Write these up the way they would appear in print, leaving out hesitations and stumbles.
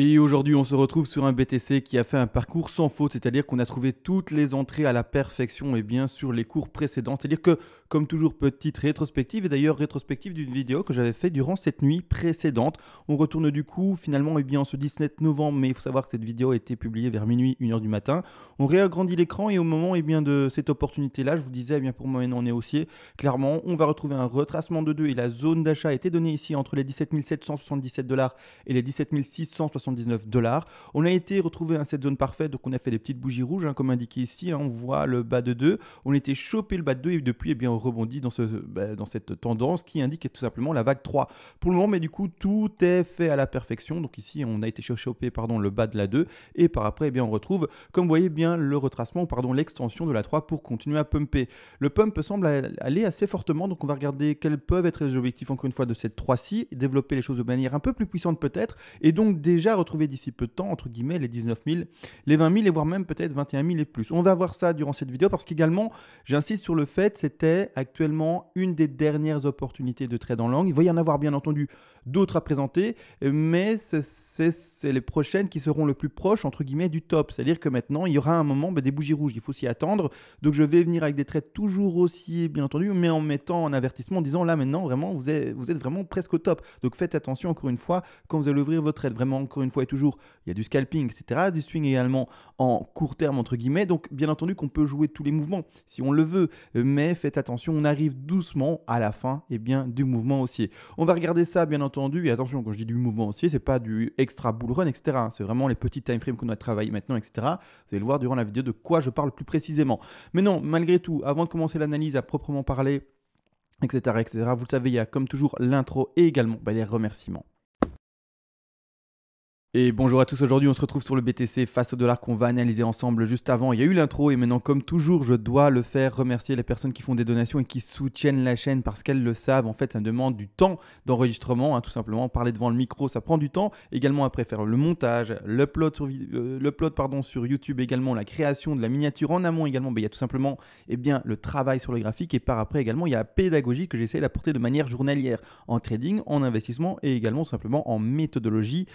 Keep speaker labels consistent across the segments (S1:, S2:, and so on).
S1: Et aujourd'hui, on se retrouve sur un BTC qui a fait un parcours sans faute, c'est-à-dire qu'on a trouvé toutes les entrées à la perfection et bien sur les cours précédents. C'est-à-dire que, comme toujours, petite rétrospective, et d'ailleurs rétrospective d'une vidéo que j'avais fait durant cette nuit précédente. On retourne du coup, finalement, bien, ce 17 novembre, mais il faut savoir que cette vidéo a été publiée vers minuit, 1h du matin. On réagrandit l'écran et au moment bien, de cette opportunité-là, je vous disais, bien, pour moi maintenant on est haussier, clairement, on va retrouver un retracement de 2 et la zone d'achat a été donnée ici entre les 17 777 $ et les 17 679 $. On a été retrouvé cette zone parfaite, donc on a fait des petites bougies rouges, comme indiqué ici, on voit le bas de 2. On a été chopé le bas de 2 et depuis, on rebondit dans cette tendance qui indique tout simplement la vague 3. Pour le moment, mais du coup, tout est fait à la perfection. Donc ici, on a été chopé le bas de la 2 et par après, on retrouve, comme vous voyez bien, le retracement, l'extension de la 3 pour continuer à pumper. Le pump semble aller assez fortement, donc on va regarder quels peuvent être les objectifs, encore une fois, de cette 3-ci, développer les choses de manière un peu plus puissante peut-être, et donc déjà retrouver d'ici peu de temps, entre guillemets, les 19 000, les 20 000 et voire même peut-être 21 000 et plus. On va voir ça durant cette vidéo parce qu'également, j'insiste sur le fait, c'était actuellement une des dernières opportunités de trade en long. Il va y en avoir bien entendu d'autres à présenter, mais c'est les prochaines qui seront le plus proches, entre guillemets, du top. C'est-à-dire que maintenant, il y aura un moment des bougies rouges, il faut s'y attendre. Donc je vais venir avec des trades toujours haussiers, bien entendu, mais en mettant en avertissement, en disant là maintenant, vraiment, vous êtes vraiment presque au top. Donc faites attention, encore une fois, quand vous allez ouvrir votre trade. Vraiment, encore une fois et toujours, il y a du scalping, etc., du swing également en court terme, entre guillemets. Donc bien entendu qu'on peut jouer tous les mouvements si on le veut, mais faites attention, on arrive doucement à la fin du mouvement haussier. On va regarder ça, bien entendu, et attention, quand je dis du mouvement haussier, c'est pas du extra bull run, etc. C'est vraiment les petits time frames qu'on a travaillé maintenant, etc. Vous allez le voir durant la vidéo de quoi je parle plus précisément. Mais non, malgré tout, avant de commencer l'analyse à proprement parler, etc., vous le savez, il y a comme toujours l'intro et également les remerciements. Et bonjour à tous, aujourd'hui on se retrouve sur le BTC face au dollar qu'on va analyser ensemble. Juste avant, il y a eu l'intro et maintenant comme toujours je dois le faire, remercier les personnes qui font des donations et qui soutiennent la chaîne parce qu'elles le savent. En fait ça demande du temps d'enregistrement, tout simplement, parler devant le micro ça prend du temps. Également après faire le montage, l'upload sur YouTube, également la création de la miniature en amont également. Il y a tout simplement le travail sur le graphique et par après également il y a la pédagogie que j'essaie d'apporter de manière journalière en trading, en investissement et également tout simplement en méthodologie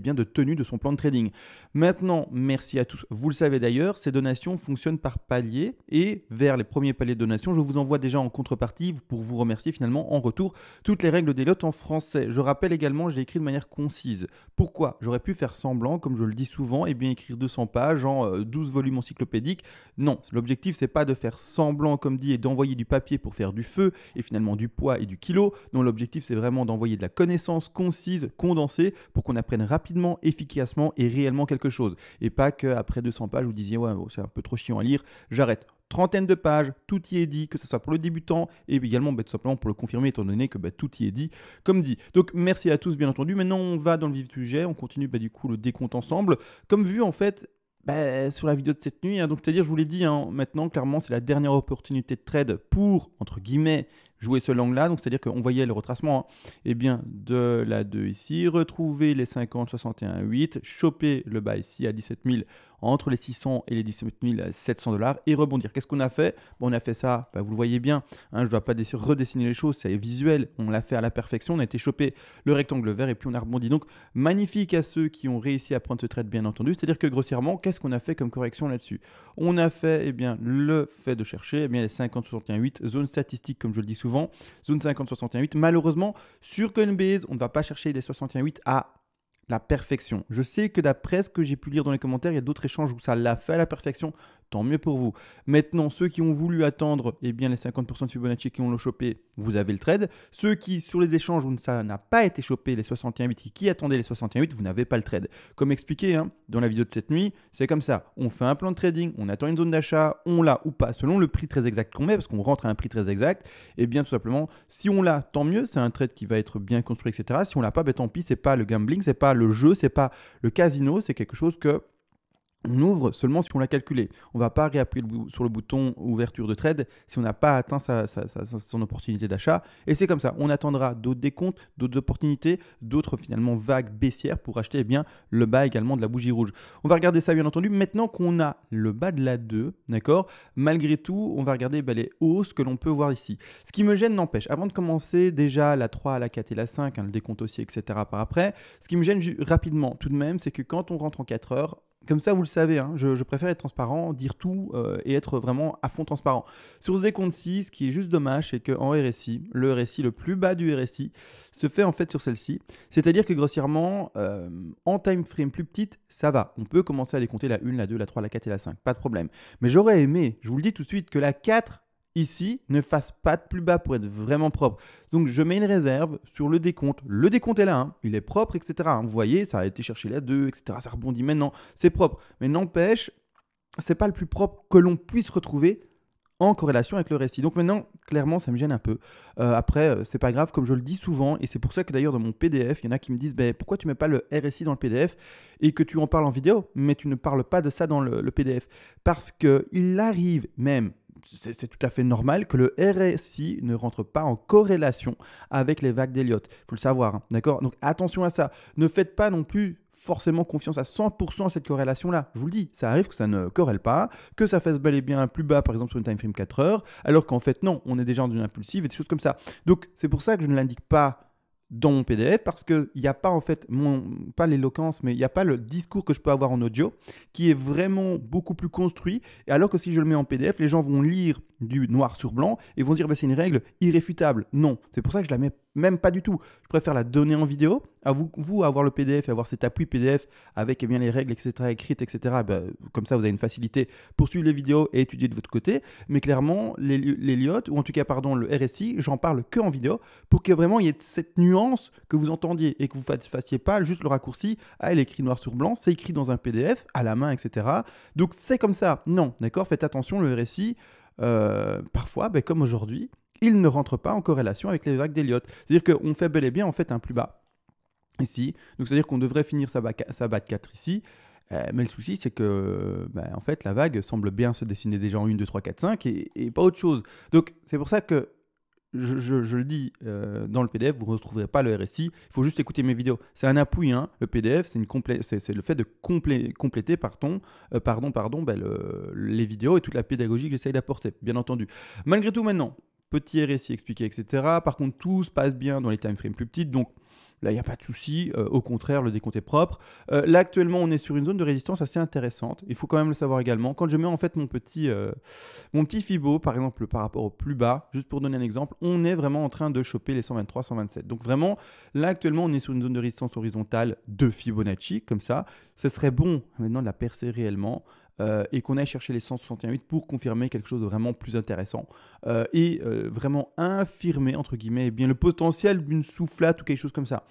S1: de tenue de son plan de trading. Maintenant, merci à tous. Vous le savez d'ailleurs, ces donations fonctionnent par palier et vers les premiers paliers de donation, je vous envoie déjà en contrepartie pour vous remercier finalement en retour toutes les règles des lots en français. Je rappelle également, j'ai écrit de manière concise. Pourquoi? J'aurais pu faire semblant, comme je le dis souvent, écrire 200 pages en 12 volumes encyclopédiques. Non, l'objectif c'est pas de faire semblant comme dit et d'envoyer du papier pour faire du feu et finalement du poids et du kilo. Non, l'objectif c'est vraiment d'envoyer de la connaissance concise, condensée pour qu'on apprenne rapidement, efficacement et réellement quelque chose. Et pas qu'après 200 pages, vous disiez ouais, c'est un peu trop chiant à lire, j'arrête. Trentaine de pages, tout y est dit, que ce soit pour le débutant et également tout simplement pour le confirmer étant donné que tout y est dit, comme dit. Donc merci à tous bien entendu. Maintenant on va dans le vif du sujet, on continue du coup le décompte ensemble. Comme vu en fait, sur la vidéo de cette nuit, donc c'est-à-dire je vous l'ai dit, maintenant clairement c'est la dernière opportunité de trade pour, entre guillemets, jouer ce long là, donc c'est-à-dire qu'on voyait le retracement de la 2 ici, retrouver les 50, 61, 8, choper le bas ici à 17 000 entre les 600 et les 17 700 $ et rebondir. Qu'est-ce qu'on a fait? On a fait ça, vous le voyez bien, je ne dois pas redessiner les choses, c'est visuel, on l'a fait à la perfection, on a été chopé le rectangle vert et puis on a rebondi. Donc magnifique à ceux qui ont réussi à prendre ce trade bien entendu, c'est-à-dire que grossièrement, qu'est-ce qu'on a fait comme correction là-dessus? On a fait le fait de chercher les 50, 61, 8, zone statistique comme je le dis souvent, zone 50, 61, 8. Malheureusement, sur Coinbase, on ne va pas chercher les 61, 8 à la perfection. Je sais que d'après ce que j'ai pu lire dans les commentaires, il y a d'autres échanges où ça l'a fait à la perfection. Tant mieux pour vous. Maintenant, ceux qui ont voulu attendre les 50% de Fibonacci qui ont le chopé, vous avez le trade. Ceux qui, sur les échanges où ça n'a pas été chopé, les 61,8, qui attendaient les 61,8, vous n'avez pas le trade. Comme expliqué dans la vidéo de cette nuit, c'est comme ça. On fait un plan de trading, on attend une zone d'achat, on l'a ou pas, selon le prix très exact qu'on met, parce qu'on rentre à un prix très exact. Et bien tout simplement, si on l'a, tant mieux, c'est un trade qui va être bien construit, etc. Si on l'a pas, tant pis, c'est pas le gambling, c'est pas le jeu, c'est pas le casino, c'est quelque chose que On ouvre seulement si on l'a calculé. On ne va pas réappuyer sur le bouton ouverture de trade si on n'a pas atteint son opportunité d'achat. Et c'est comme ça. On attendra d'autres décomptes, d'autres opportunités, d'autres finalement vagues baissières pour acheter le bas également de la bougie rouge. On va regarder ça bien entendu. Maintenant qu'on a le bas de la 2, d'accord, malgré tout, on va regarder les hausses que l'on peut voir ici. Ce qui me gêne n'empêche, avant de commencer déjà la 3, la 4 et la 5, le décompte aussi, etc. par après, ce qui me gêne rapidement tout de même, c'est que quand on rentre en 4 heures, comme ça, vous le savez, je préfère être transparent, dire tout et être vraiment à fond transparent. Sur ce décompte-ci, ce qui est juste dommage, c'est qu'en RSI, le RSI le plus bas du RSI se fait en fait sur celle-ci. C'est-à-dire que grossièrement, en time frame plus petite, ça va. On peut commencer à décompter la 1, la 2, la 3, la 4 et la 5, pas de problème. Mais j'aurais aimé, je vous le dis tout de suite, que la 4 ici ne fasse pas de plus bas pour être vraiment propre. Donc je mets une réserve sur le décompte. Le décompte est là, il est propre, etc. Vous voyez, ça a été chercher la 2, etc. Ça rebondit maintenant, c'est propre. Mais n'empêche, c'est pas le plus propre que l'on puisse retrouver en corrélation avec le RSI. Donc maintenant, clairement, ça me gêne un peu. Après, c'est pas grave, comme je le dis souvent, et c'est pour ça que d'ailleurs dans mon PDF, il y en a qui me disent pourquoi tu mets pas le RSI dans le PDF et que tu en parles en vidéo, mais tu ne parles pas de ça dans le PDF. Parce qu'il arrive même, c'est tout à fait normal que le RSI ne rentre pas en corrélation avec les vagues d'Elliott. Il faut le savoir, d'accord? Donc attention à ça. Ne faites pas non plus forcément confiance à 100% à cette corrélation-là. Je vous le dis, ça arrive que ça ne corrèle pas, que ça fasse bel et bien plus bas, par exemple sur une time frame 4 heures, alors qu'en fait non, on est déjà dans une impulsive et des choses comme ça. Donc c'est pour ça que je ne l'indique pas dans mon PDF, parce qu'il n'y a pas en fait, pas l'éloquence, mais il n'y a pas le discours que je peux avoir en audio qui est vraiment beaucoup plus construit. Et alors que si je le mets en PDF, les gens vont lire du noir sur blanc et vont dire c'est une règle irréfutable. Non, c'est pour ça que je la mets même pas du tout. Je préfère la donner en vidéo, à vous avoir le PDF et avoir cet appui PDF avec bien les règles, etc., écrites, etc. Comme ça, vous avez une facilité pour suivre les vidéos et étudier de votre côté. Mais clairement, l'Elliott, ou en tout cas, pardon, le RSI, j'en parle que en vidéo pour que vraiment il y ait cette nuance que vous entendiez et que vous ne fassiez pas juste le raccourci. Ah, il est écrit noir sur blanc, c'est écrit dans un PDF, à la main, etc. Donc, c'est comme ça. Non, d'accord, faites attention, le RSI, parfois, comme aujourd'hui, il ne rentre pas en corrélation avec les vagues d'Elliott. C'est-à-dire qu'on fait bel et bien en fait un plus bas ici. Donc c'est-à-dire qu'on devrait finir sa bas de 4 ici. Mais le souci, c'est que en fait, la vague semble bien se dessiner déjà en 1, 2, 3, 4, 5 et pas autre chose. Donc c'est pour ça que je le dis dans le PDF, vous ne retrouverez pas le RSI. Il faut juste écouter mes vidéos. C'est un appui, le PDF, c'est le fait de compléter les vidéos et toute la pédagogie que j'essaye d'apporter, bien entendu. Malgré tout, maintenant, petit RSI expliqué, etc. Par contre, tout se passe bien dans les time frames plus petites, donc là, il n'y a pas de souci. Au contraire, le décompte est propre. Là, actuellement, on est sur une zone de résistance assez intéressante. Il faut quand même le savoir également. Quand je mets en fait mon petit Fibo, par exemple, par rapport au plus bas, juste pour donner un exemple, on est vraiment en train de choper les 123, 127. Donc vraiment, là, actuellement, on est sur une zone de résistance horizontale de Fibonacci, comme ça. Ce serait bon maintenant de la percer réellement. Et qu'on aille chercher les 168 pour confirmer quelque chose de vraiment plus intéressant et vraiment infirmer, entre guillemets, bien le potentiel d'une soufflate ou quelque chose comme ça.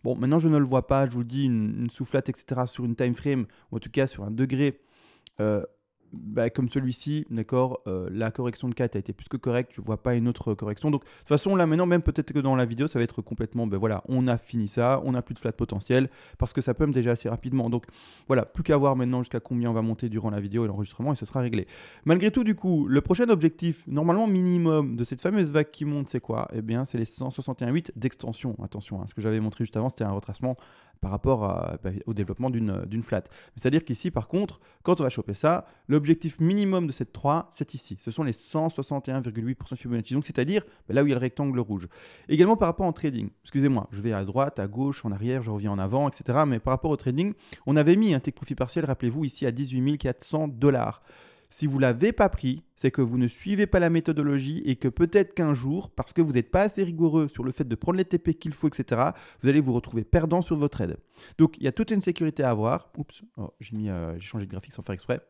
S1: Bon, maintenant, je ne le vois pas, je vous le dis, une soufflate, etc., sur une time frame, ou en tout cas sur un degré comme celui-ci, d'accord, la correction de 4 a été plus que correcte, je ne vois pas une autre correction. Donc, de toute façon, là, maintenant, même peut-être que dans la vidéo, ça va être complètement, voilà, on a fini ça, on n'a plus de flat potentiel, parce que ça peut me déjà assez rapidement. Donc, voilà, plus qu'à voir maintenant jusqu'à combien on va monter durant la vidéo et l'enregistrement, et ce sera réglé. Malgré tout, du coup, le prochain objectif, normalement minimum de cette fameuse vague qui monte, c'est quoi? Eh bien, c'est les 161,8 d'extension. Attention, ce que j'avais montré juste avant, c'était un retracement par rapport au développement d'une flat. C'est-à-dire qu'ici, par contre, quand on va choper ça, l'objectif minimum de cette 3, c'est ici. Ce sont les 161,8% Fibonacci. Donc, c'est-à-dire là où il y a le rectangle rouge. Également par rapport au trading. Excusez-moi, je vais à droite, à gauche, en arrière, je reviens en avant, etc. Mais par rapport au trading, on avait mis un take profit partiel, rappelez-vous, ici à 18 400 $. Si vous ne l'avez pas pris, c'est que vous ne suivez pas la méthodologie et que peut-être qu'un jour, parce que vous n'êtes pas assez rigoureux sur le fait de prendre les TP qu'il faut, etc., vous allez vous retrouver perdant sur votre trade. Donc, il y a toute une sécurité à avoir. Oups, j'ai changé de graphique sans faire exprès.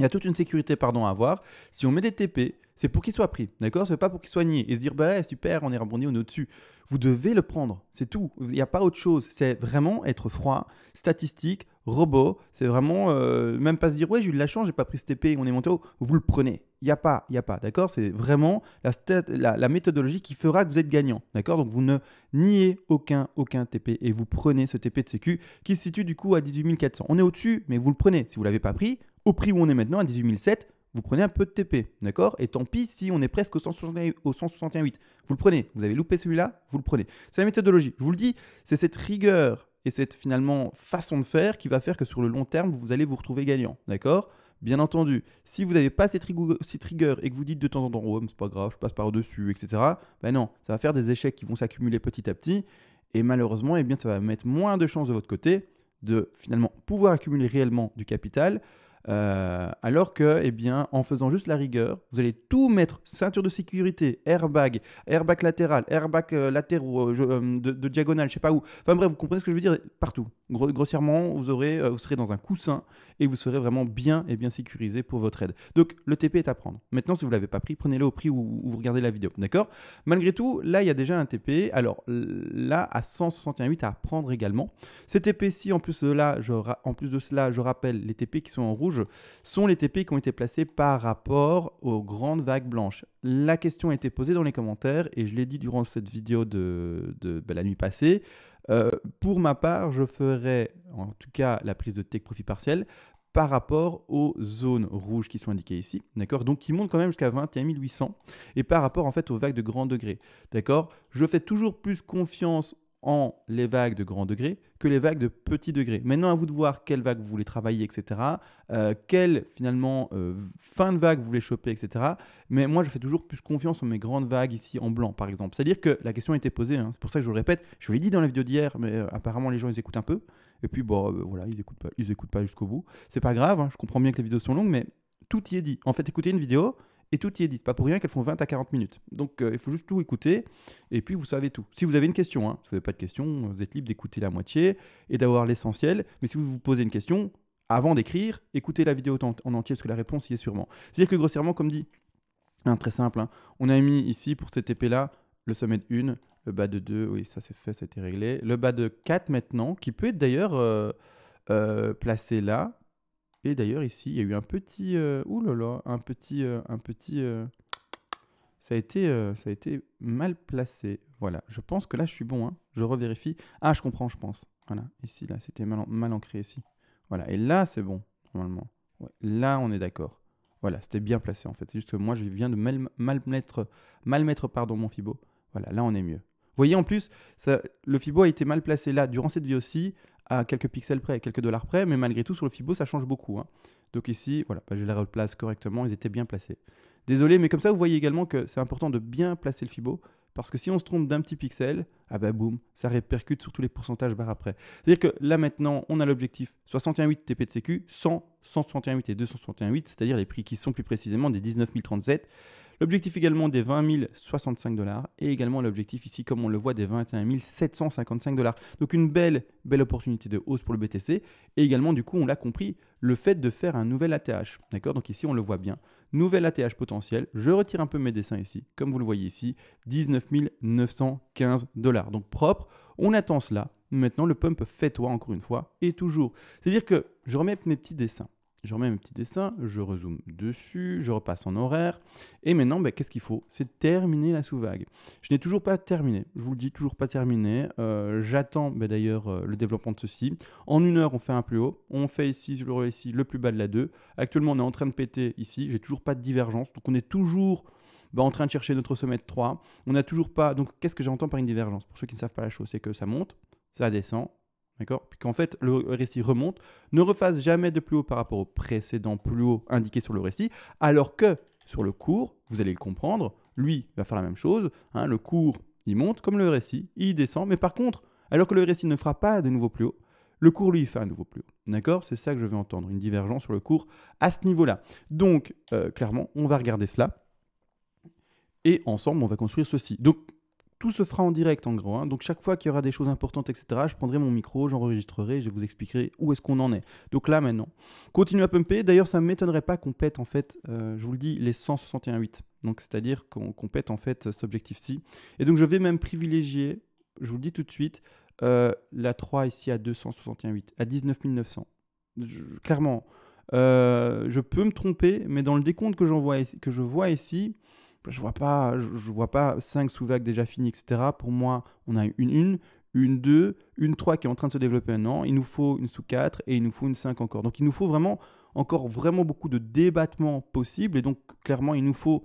S1: Il y a toute une sécurité à avoir. Si on met des TP, c'est pour qu'il soit pris, d'accord? C'est pas pour qu'il soit nié et se dire super, on est rebondi, on est au-dessus. Vous devez le prendre, c'est tout. Il n'y a pas autre chose. C'est vraiment être froid, statistique, robot. C'est vraiment, même pas se dire, ouais, j'ai eu de la chance, j'ai pas pris ce TP, on est monté haut. Vous le prenez. Il n'y a pas, d'accord? C'est vraiment la méthodologie qui fera que vous êtes gagnant, d'accord? Donc vous ne niez aucun TP et vous prenez ce TP de sécu qui se situe du coup à 18 400. On est au-dessus, mais vous le prenez. Si vous ne l'avez pas pris, au prix où on est maintenant, à 18 700, vous prenez un peu de TP, d'accord? Et tant pis si on est presque au 161,8. Vous le prenez. Vous avez loupé celui-là, vous le prenez. C'est la méthodologie. Je vous le dis, c'est cette rigueur et cette finalement façon de faire qui va faire que sur le long terme, vous allez vous retrouver gagnant, d'accord? Bien entendu, si vous n'avez pas cette rigueur et que vous dites de temps en temps, oh, c'est pas grave, je passe par-dessus, etc., ben non, ça va faire des échecs qui vont s'accumuler petit à petit. Et malheureusement, eh bien, ça va mettre moins de chances de votre côté de finalement pouvoir accumuler réellement du capital. Alors que, eh bien, en faisant juste la rigueur, vous allez tout mettre, ceinture de sécurité, airbag latéral, airbag latéraux, de diagonale, je sais pas où. Enfin bref, vous comprenez ce que je veux dire, partout. Grossièrement, vous serez dans un coussin et vous serez vraiment bien et bien sécurisé pour votre aide. Donc, le TP est à prendre. Maintenant, si vous ne l'avez pas pris, prenez-le au prix où vous regardez la vidéo, d'accord? Malgré tout, là, il y a déjà un TP. Alors là, à 161,8 à prendre également. Ces TP-ci, en plus de cela, je rappelle, les TP qui sont en rouge sont les TP qui ont été placés par rapport aux grandes vagues blanches. La question a été posée dans les commentaires et je l'ai dit durant cette vidéo de la nuit passée. Pour ma part, je ferai en tout cas la prise de take profit partiel par rapport aux zones rouges qui sont indiquées ici, d'accord? Donc qui montent quand même jusqu'à 21 800 et par rapport en fait aux vagues de grand degré, d'accord? Je fais toujours plus confiance en les vagues de grand degré que les vagues de petit degré. Maintenant, à vous de voir quelle vague vous voulez travailler, etc. Quelle, finalement, fin de vague vous voulez choper, etc. Mais moi, je fais toujours plus confiance en mes grandes vagues ici en blanc, par exemple. C'est-à-dire que la question a été posée, hein, c'est pour ça que je vous le répète. Je vous l'ai dit dans la vidéo d'hier, mais apparemment, les gens, ils écoutent un peu. Et puis, bon, voilà, ils écoutent pas jusqu'au bout. C'est pas grave, hein, je comprends bien que les vidéos sont longues, mais tout y est dit. En fait, écoutez une vidéo, et tout y est dit. C'est pas pour rien qu'elles font 20 à 40 minutes. Donc, il faut juste tout écouter et puis vous savez tout. Si vous avez une question, hein, si vous n'avez pas de question, vous êtes libre d'écouter la moitié et d'avoir l'essentiel. Mais si vous vous posez une question, avant d'écrire, écoutez la vidéo en entier parce que la réponse y est sûrement. C'est-à-dire que grossièrement, comme dit, hein, très simple, hein, on a mis ici pour cette épée-là le sommet de 1, le bas de 2, oui, ça c'est fait, ça a été réglé. Le bas de 4 maintenant, qui peut être d'ailleurs placé là. Et d'ailleurs, ici, il y a eu un petit... ça a été mal placé. Voilà, je pense que là, je suis bon. Hein. Je revérifie. Ah, je comprends, je pense. Voilà, ici, là, c'était mal ancré ici. Voilà, et là, c'est bon, normalement. Ouais, là, on est d'accord. Voilà, c'était bien placé, en fait. C'est juste que moi, je viens de mal mettre mon Fibo. Voilà, là, on est mieux. Vous voyez, en plus, le Fibo a été mal placé là, durant cette vidéo aussi, à quelques pixels près, quelques dollars près, mais malgré tout, sur le Fibo, ça change beaucoup. Hein. Donc ici, voilà, je les replace correctement, ils étaient bien placés. Désolé, mais comme ça, vous voyez également que c'est important de bien placer le Fibo, parce que si on se trompe d'un petit pixel, ah bah boum, ça répercute sur tous les pourcentages barre après. C'est-à-dire que là maintenant, on a l'objectif 61,8 TP de sécu, 100, 161,8 et 261,8, c'est-à-dire les prix qui sont plus précisément des 19 037. L'objectif également des 20 065 $ et également l'objectif ici, comme on le voit, des 21 755 $. Donc une belle opportunité de hausse pour le BTC. Et également, du coup, on l'a compris, le fait de faire un nouvel ATH. D'accord? Donc ici, on le voit bien. Nouvel ATH potentiel. Je retire un peu mes dessins ici. Comme vous le voyez ici, 19 915 $. Donc propre. On attend cela. Maintenant, le pump fait-toi, encore une fois, et toujours. C'est-à-dire que je remets mes petits dessins. Je remets mes petits dessins, je rezoome dessus, je repasse en horaire. Et maintenant, qu'est-ce qu'il faut? C'est terminer la sous-vague. Je n'ai toujours pas terminé. Je vous le dis, toujours pas terminé. J'attends d'ailleurs le développement de ceci. En 1 heure, on fait un plus haut. On fait ici, le plus bas de la 2. Actuellement, on est en train de péter ici. J'ai toujours pas de divergence. Donc, on est toujours en train de chercher notre sommet de 3. On n'a toujours pas... Donc, qu'est-ce que j'entends par une divergence? Pour ceux qui ne savent pas la chose, c'est que ça monte, ça descend. D'accord? Puis qu'en fait, le récit remonte, ne refasse jamais de plus haut par rapport au précédent plus haut indiqué sur le récit, alors que sur le cours, vous allez le comprendre, lui va faire la même chose. Hein, le cours, il monte comme le récit, il descend, mais par contre, alors que le récit ne fera pas de nouveau plus haut, le cours, lui, fait un nouveau plus haut. D'accord? C'est ça que je veux entendre, une divergence sur le cours à ce niveau-là. Donc, clairement, on va regarder cela. Et ensemble, on va construire ceci. Donc, tout se fera en direct en gros, hein. Donc chaque fois qu'il y aura des choses importantes, etc., je prendrai mon micro, j'enregistrerai, je vous expliquerai où est-ce qu'on en est. Donc là maintenant, continue à pumper. D'ailleurs, ça ne m'étonnerait pas qu'on pète en fait, je vous le dis, les 161,8. Donc c'est-à-dire qu'on pète en fait cet objectif-ci. Et donc je vais même privilégier, je vous le dis tout de suite, la 3 ici à 261,8, à 19 900. Clairement, je peux me tromper, mais dans le décompte que je vois ici, je vois pas 5 sous-vagues déjà finies, etc. Pour moi, on a une 2, une 3 qui est en train de se développer maintenant. Il nous faut une sous 4 et il nous faut une 5 encore. Donc, il nous faut encore vraiment beaucoup de débattements possibles. Et donc, clairement, il nous faut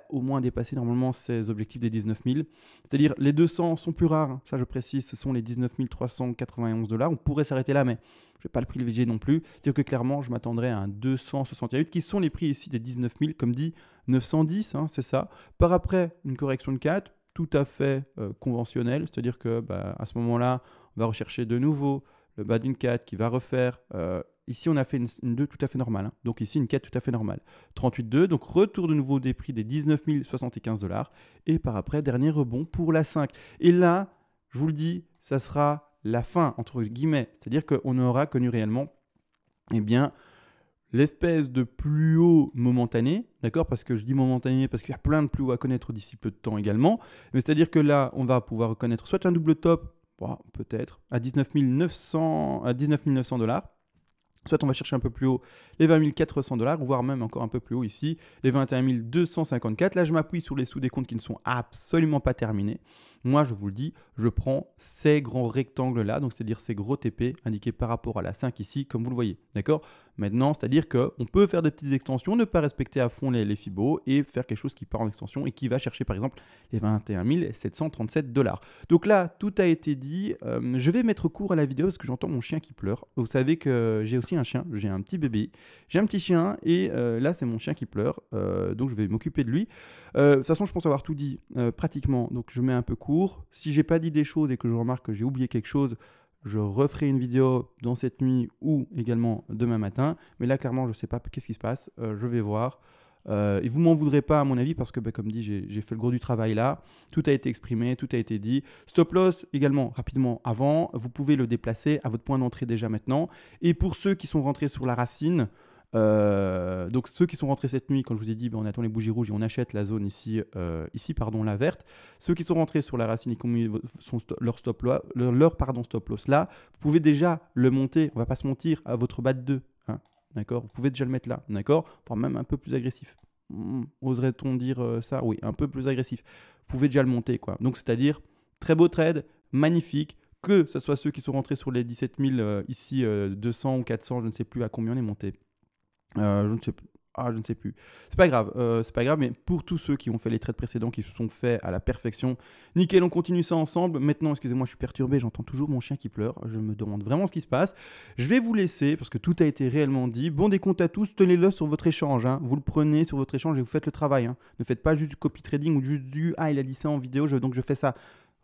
S1: au moins dépasser normalement ces objectifs des 19 000. C'est-à-dire, les 200 sont plus rares. Hein. Ça, je précise, ce sont les 19 391 $. On pourrait s'arrêter là, mais je ne vais pas le privilégier non plus. C'est-à-dire que clairement, je m'attendrais à un 268, qui sont les prix ici des 19 000, comme dit, 910, hein, c'est ça. Par après, une correction de 4, tout à fait conventionnelle. C'est-à-dire que à ce moment-là, on va rechercher de nouveau le bas d'une 4 qui va refaire. Ici, on a fait une 2 tout à fait normale. Hein. Donc ici, une 4 tout à fait normale. 38,2. Donc retour de nouveau des prix des 19 075 $. Et par après, dernier rebond pour la 5. Et là, je vous le dis, ça sera la fin, entre guillemets. C'est-à-dire qu'on aura connu réellement l'espèce de plus haut momentané, d'accord? Parce que je dis momentané parce qu'il y a plein de plus hauts à connaître d'ici peu de temps également. Mais c'est-à-dire que là, on va pouvoir reconnaître soit un double top, peut-être, à 19 900 $. Soit on va chercher un peu plus haut les 20 400 $, voire même encore un peu plus haut ici, les 21 254. Là, je m'appuie sur les sous-décomptes qui ne sont absolument pas terminés. Moi, je vous le dis, je prends ces grands rectangles-là, donc c'est-à-dire ces gros TP indiqués par rapport à la 5 ici, comme vous le voyez. D'accord? Maintenant, c'est-à-dire qu'on peut faire des petites extensions, ne pas respecter à fond les Fibos et faire quelque chose qui part en extension et qui va chercher par exemple les 21 737 $. Donc là, tout a été dit. Je vais mettre court à la vidéo parce que j'entends mon chien qui pleure. Vous savez que j'ai aussi un chien, j'ai un petit bébé, j'ai un petit chien et là, c'est mon chien qui pleure. Donc je vais m'occuper de lui. De toute façon, je pense avoir tout dit pratiquement. Donc je mets un peu court. Si j'ai pas dit des choses et que je remarque que j'ai oublié quelque chose, je referai une vidéo dans cette nuit ou également demain matin. Mais là, clairement, je ne sais pas qu'est-ce qui se passe. Je vais voir. Et vous m'en voudrez pas, à mon avis, parce que, comme dit, j'ai fait le gros du travail là. Tout a été exprimé, tout a été dit. Stop loss également, rapidement avant. Vous pouvez le déplacer à votre point d'entrée déjà maintenant. Et pour ceux qui sont rentrés sur la racine, donc ceux qui sont rentrés cette nuit, quand je vous ai dit on attend les bougies rouges et on achète la zone ici, la verte, ceux qui sont rentrés sur la racine et qui ont mis leur stop loss là, vous pouvez déjà le monter, on va pas se mentir, à votre bas de 2, hein, d'accord, vous pouvez déjà le mettre là, d'accord, voire même un peu plus agressif. Oserait-on dire ça? Oui, un peu plus agressif. Vous pouvez déjà le monter, quoi. Donc c'est-à-dire très beau trade, magnifique. Que ce soit ceux qui sont rentrés sur les 17 000 ici, 200 ou 400, je ne sais plus à combien on est monté. Je ne sais plus. Je ne sais plus. C'est pas grave, mais pour tous ceux qui ont fait les trades précédents, qui se sont faits à la perfection, nickel, on continue ça ensemble. Maintenant, excusez-moi, je suis perturbé, j'entends toujours mon chien qui pleure. Je me demande vraiment ce qui se passe. Je vais vous laisser parce que tout a été réellement dit. Bon décompte à tous, tenez-le sur votre échange. Hein. Vous le prenez sur votre échange et vous faites le travail. Hein. Ne faites pas juste du copy trading ou juste du il a dit ça en vidéo, donc je fais ça.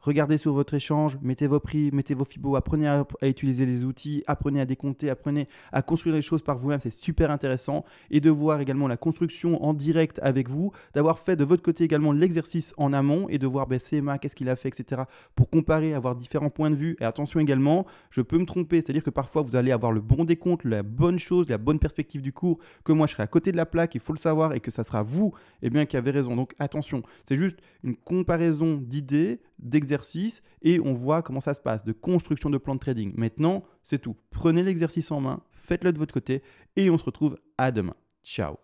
S1: Regardez sur votre échange, mettez vos prix, mettez vos Fibos, apprenez à utiliser les outils, apprenez à décompter, apprenez à construire les choses par vous-même, c'est super intéressant. Et de voir également la construction en direct avec vous, d'avoir fait de votre côté également l'exercice en amont et de voir CMA, qu'est-ce qu'il a fait, etc. pour comparer, avoir différents points de vue. Et attention également, je peux me tromper, c'est-à-dire que parfois vous allez avoir le bon décompte, la bonne chose, la bonne perspective du cours, que moi je serai à côté de la plaque, il faut le savoir, et que ça sera vous qui avez raison. Donc attention, c'est juste une comparaison d'idées, d'exercice et on voit comment ça se passe, de construction de plan de trading. Maintenant, c'est tout. Prenez l'exercice en main, faites-le de votre côté et on se retrouve à demain. Ciao.